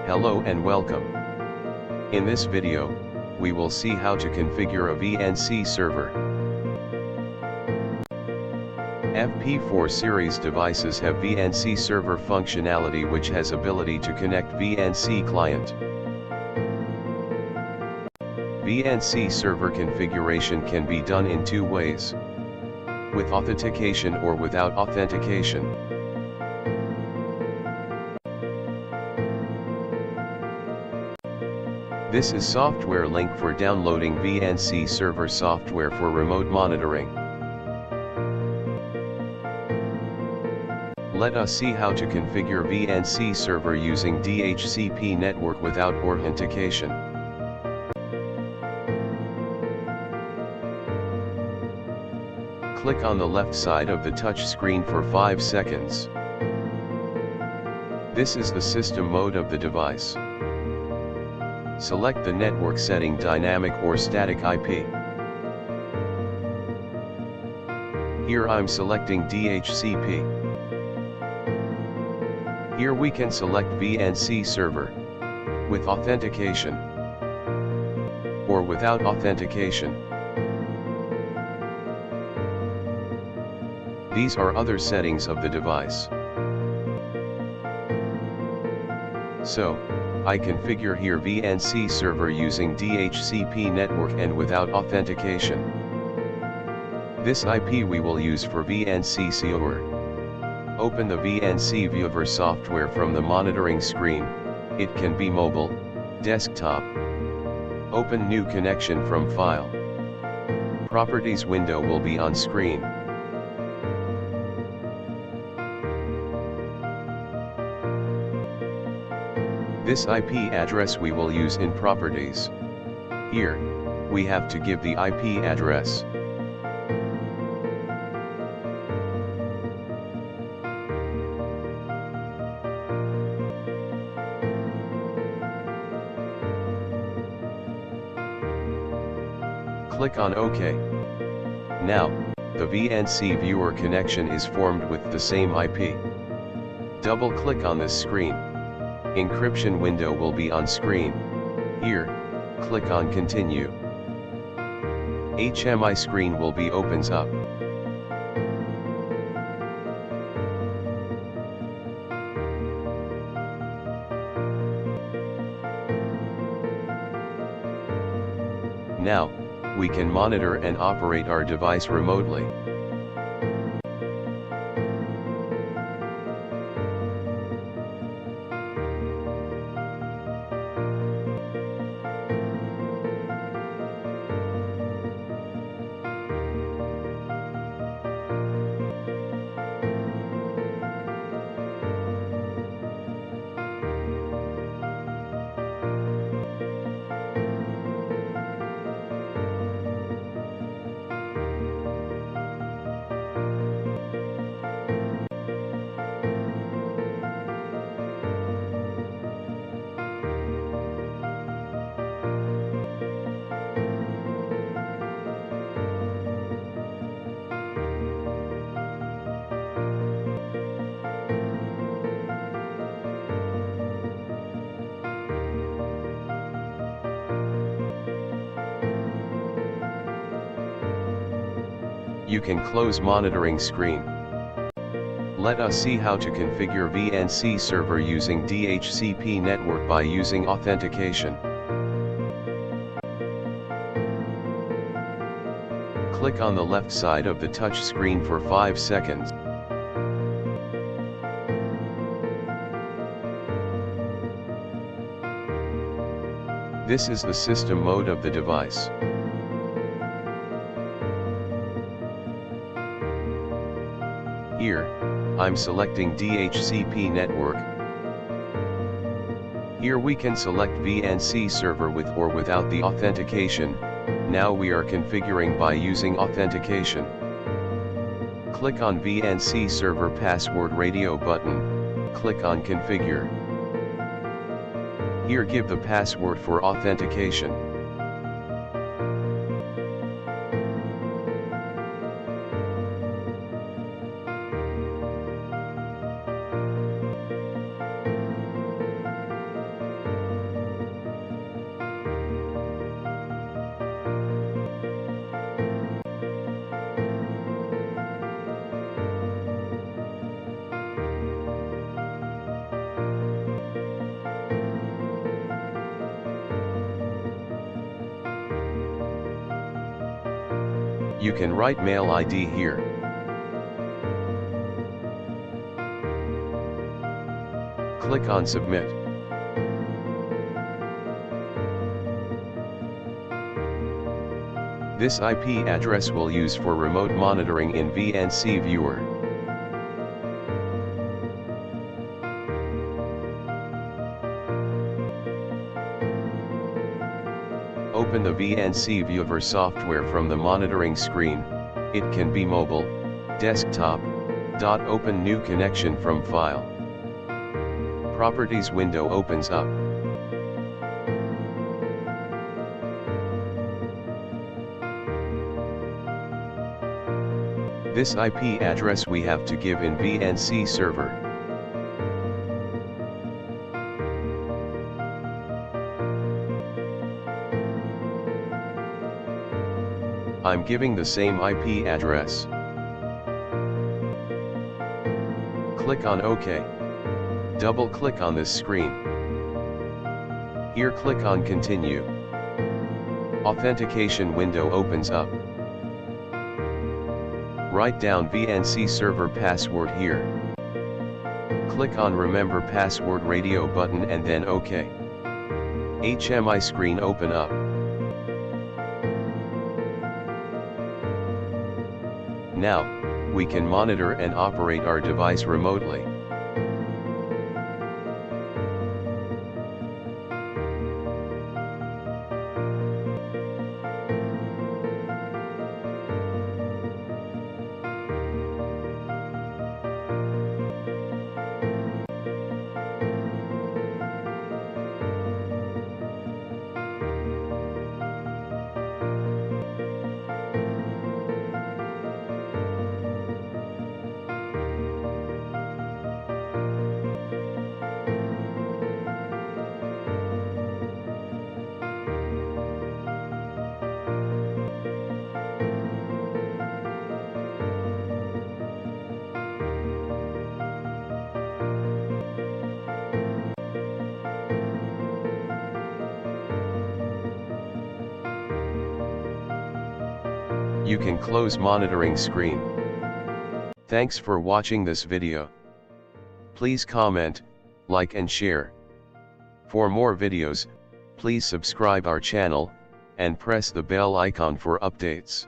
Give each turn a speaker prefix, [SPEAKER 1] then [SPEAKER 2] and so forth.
[SPEAKER 1] Hello and welcome. In this video, we will see how to configure a VNC server. FP4 series devices have VNC server functionality, which has ability to connect VNC client. VNC server configuration can be done in two ways: with authentication or without authentication. This is software link for downloading VNC server software for remote monitoring. Let us see how to configure VNC server using DHCP network without authentication. Click on the left side of the touch screen for 5 seconds. This is the system mode of the device. Select the network setting, dynamic or static IP. Here I'm selecting DHCP. Here we can select VNC server, with authentication, or without authentication. These are other settings of the device. So, I configure here VNC server using DHCP network and without authentication. This IP we will use for VNC server. Open the VNC viewer software from the monitoring screen. It can be mobile, desktop. Open new connection from file. Properties window will be on screen. This IP address we will use in properties. Here, we have to give the IP address. Click on OK. Now, the VNC viewer connection is formed with the same IP. Double-click on this screen. Encryption window will be on screen. Here, click on Continue. HMI screen will be opens up. Now, we can monitor and operate our device remotely. You can close monitoring screen. Let us see how to configure VNC server using DHCP network by using authentication. Click on the left side of the touch screen for 5 seconds. This is the system mode of the device. Here, I'm selecting DHCP network. Here we can select VNC server with or without the authentication. Now we are configuring by using authentication. Click on VNC server password radio button, click on configure. Here give the password for authentication. You can write mail ID here. Click on Submit. This IP address we'll use for remote monitoring in VNC Viewer. Open the VNC Viewer software from the monitoring screen. It can be mobile, desktop. Open new connection from File. Properties window opens up. This IP address we have to give in VNC server. I'm giving the same IP address. Click on OK. Double click on this screen. Here click on Continue. Authentication window opens up. Write down VNC server password here. Click on Remember Password Radio button and then OK. HMI screen open up. Now, we can monitor and operate our device remotely. You can close monitoring screen. Thanks for watching this video. Please comment, like and share. For more videos, please subscribe our channel, and press the bell icon for updates.